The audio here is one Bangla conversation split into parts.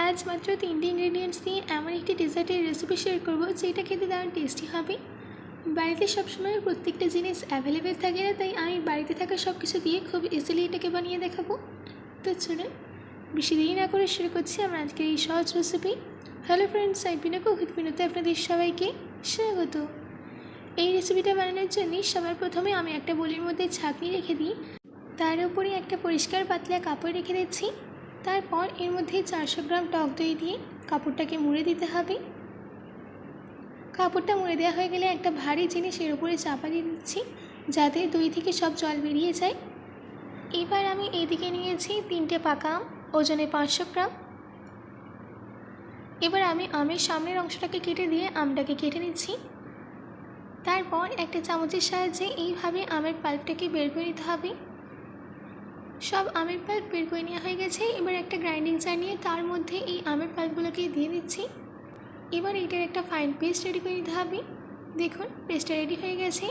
আজ মাত্র 3টে ইনগ্রেডিয়েন্টস দিয়ে এমন একটি ডেজার্টের রেসিপি শেয়ার করব যেটা খেতে দারুণ টেস্টি হবে। বাড়িতে সবসময় প্রত্যেকটা জিনিস অ্যাভেলেবেল থাকে না, তাই আমি বাড়িতে থাকা সব কিছু দিয়ে খুব ইজিলি এটাকে বানিয়ে দেখাবো। তো চলুন বেশি দেরি না করে শুরু করছি আমার আজকের এই সহজ রেসিপি। হ্যালো ফ্রেন্ডস, আমি পিনাকো উইথ পিনাতে আপনাদের সবাইকে স্বাগত। এই রেসিপিটা বানানোর জন্য সবার প্রথমে আমি একটা বোলের মধ্যে ছাঁকনি রেখে দিই, তার উপরে একটা পরিষ্কার পাতলা কাপড় রেখে দিচ্ছি। তারপর এর মধ্যে 400 গ্রাম টক দই দিয়ে কাপড়টাকে মুড়ে দিতে হবে। কাপড়টা মুড়ে দেওয়া হয়ে গেলে একটা ভারী জিনিস এর উপরে চাপা দিয়ে দিচ্ছি যাতে দই থেকে সব জল বেরিয়ে যায়। এবার আমি এইদিকে নিয়েছি 3টে পাকা আম, ওজনে 500 গ্রাম। এবার আমি আমের সামনের অংশটাকে কেটে দিয়ে আমটাকে কেটে নিচ্ছি। তারপর একটা চামচের সাহায্যে এইভাবে আমের পাল্পটাকে বের করে নিতে হবে। সব আমের পাল্প বের করে নেওয়া হয়ে গেছে। এবার একটা গ্রাইন্ডিং জার নিয়ে তার মধ্যে এই আমের পাল্পগুলোকে দিয়ে দিচ্ছি। এবার এটার একটা ফাইন পেস্ট রেডি করে নিতে হবে। দেখুন পেস্টটা রেডি হয়ে গেছে।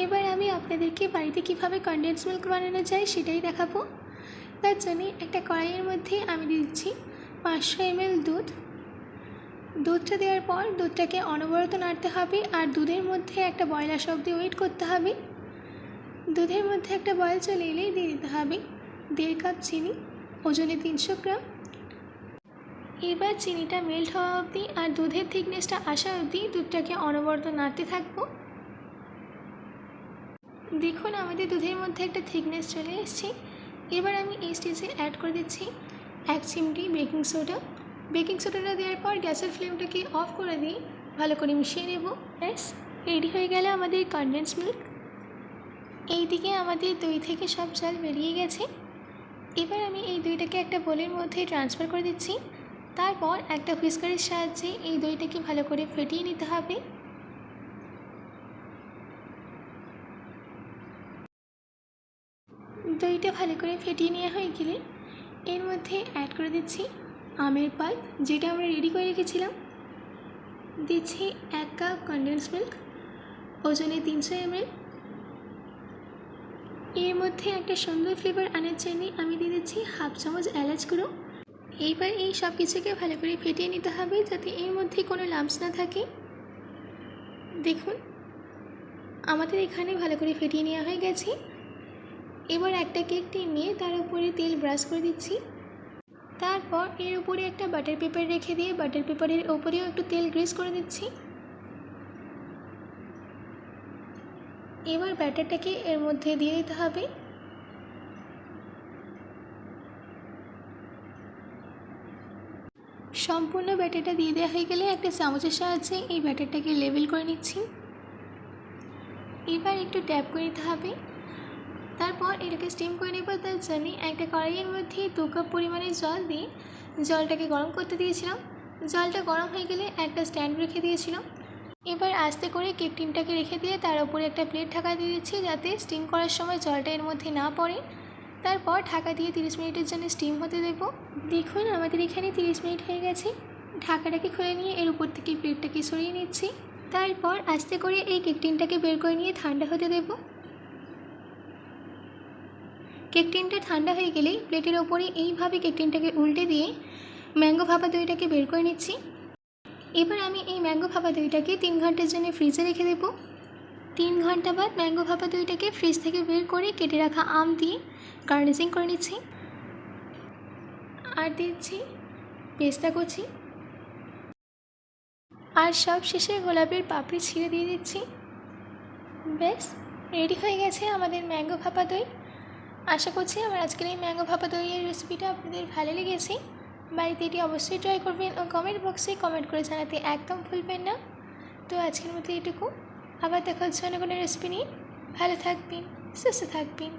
এবার আমি আপনাদেরকে বাড়িতে কীভাবে কনডেন্স মিল্ক বানানো যায় সেটাই দেখাবো। তার জন্য একটা কড়াইয়ের মধ্যে আমি দিচ্ছি 500 ml দুধ। দুধটা দেওয়ার পর দুধটাকে অনবরত নাড়তে হবে আর দুধের মধ্যে একটা বয়েল আসা অবধি ওয়েট করতে হবে। দুধের মধ্যে একটা বয়েল চলে এলেই দিয়ে দিতে হবে 1.5 কাপ চিনি, ওজনে 300 গ্রাম। এবার চিনিটা মেল্ট হওয়া অবধি আর দুধের থিকনেসটা আসা অবধি দুধটাকে অনবরত নাড়তে থাকবো। দেখুন আমাদের দুধের মধ্যে একটা থিকনেস চলে এসেছে। এবার আমি এই স্টেজে অ্যাড করে দিচ্ছি 1 চিমটি বেকিং সোডা। বেকিং সোডাটা দেওয়ার পর গ্যাসের ফ্লেমটাকে অফ করে দিয়ে ভালো করে মিশিয়ে নেব। ব্যাস রেডি হয়ে গেল আমাদের কনডেন্স মিল্ক। এইদিকে আমাদের দই থেকে সব জল বেরিয়ে গেছে। এবার আমি এই দইটাকে একটা বোলের মধ্যে ট্রান্সফার করে দিচ্ছি। তারপর একটা হুইস্কারের সাহায্যে এই দইটাকে ভালো করে ফেটিয়ে নিতে হবে। দইটা ভালো করে ফেটিয়ে নেওয়া হয়ে গেলে এর মধ্যে অ্যাড করে দিচ্ছি আমের পাল্প, যেটা আমরা রেডি করে রেখেছিলাম। দিচ্ছি 1 কাপ কনডেন্স মিল্ক, ওজনে 300 ml। এর মধ্যে একটা সুন্দর ফ্লেভার আনার জন্য আমি দিয়ে দিচ্ছি 1/2 চামচ এলাচ গুঁড়ো। এইবার এই সব কিছুকে ভালো করে ফেটিয়ে নিতে হবে যাতে এর মধ্যে কোনো লাম্পস না থাকে। দেখুন আমাদের এখানে ভালো করে ফেটিয়ে নেওয়া হয়ে গেছে। এবার একটা কেক টিন নিয়ে তার উপরে তেল ব্রাশ করে দিচ্ছি। তারপর এর উপরে একটা বাটার পেপার রেখে দিয়ে বাটার পেপারের ওপরেও একটু তেল গ্রিস করে দিচ্ছি। এবার ব্যাটারটাকে এর মধ্যে দিয়ে দিতে হবে। সম্পূর্ণ ব্যাটারটা দিয়ে দেওয়া হয়ে গেলে একটা চামচের সাহায্যে এই ব্যাটারটাকে লেবেল করে নিচ্ছি। এবার একটু ট্যাপ করে নিতে হবে। তারপর এটাকে স্টিম করে নেব। তার জন্য একটা কড়াইয়ের মধ্যে 2 কাপ পরিমাণে জল দিয়ে জলটাকে গরম করতে দিয়েছিলাম। জলটা গরম হয়ে গেলে একটা স্ট্যান্ড রেখে দিয়েছিলাম। এবার আস্তে করে কেক টিনটাকে রেখে দিয়ে তার উপরে একটা প্লেট ঢাকা দিয়ে দিচ্ছি যাতে স্টিম করার সময় জলটা এর মধ্যে না পড়ে। তারপর ঢাকা দিয়ে 30 মিনিটের জন্য স্টিম হতে দেব। দেখুন আমাদের এখানে 30 মিনিট হয়ে গেছে। ঢাকাটাকে খুলে নিয়ে এর উপর থেকে প্লেটটাকে সরিয়ে নিচ্ছি। তারপর আস্তে করে এই কেক টিনটাকে বের করে নিয়ে ঠান্ডা হতে দেব। কেক টিনটা ঠান্ডা হয়ে গেলেই প্লেটের ওপরে এইভাবে কেক টিনটাকে উল্টে দিয়ে ম্যাঙ্গো ভাপা দইটাকে বের করে নিচ্ছি। এবার আমি এই ম্যাঙ্গো ভাপা দইটাকে 3 ঘন্টার জন্য ফ্রিজে রেখে দেব। 3 ঘন্টা বাদ ম্যাঙ্গো ভাপা দইটাকে ফ্রিজ থেকে বের করে কেটে রাখা আম দিয়ে গার্নিশিং করে নিচ্ছি। আর দিচ্ছি পেস্তা কুচি, আর সব শেষে গোলাপের পাপড়ি ছিঁড়ে দিয়ে দিচ্ছি। ব্যাস রেডি হয়ে গেছে আমাদের ম্যাঙ্গো ভাপা দই। আশা করছি আমার আজকের এই ম্যাঙ্গো ভাপা দইয়ের রেসিপিটা আপনাদের ভালো লেগেছে। বাড়িতে এটি অবশ্যই ট্রাই করবেন ও কমেন্ট বক্সে কমেন্ট করে জানাতে একদম ভুলবেন না। তো আজকের মতো এটুকু, আবার দেখা হচ্ছে অন্য কোনো রেসিপি নিয়ে। ভালো থাকবেন, সুস্থ থাকবেন।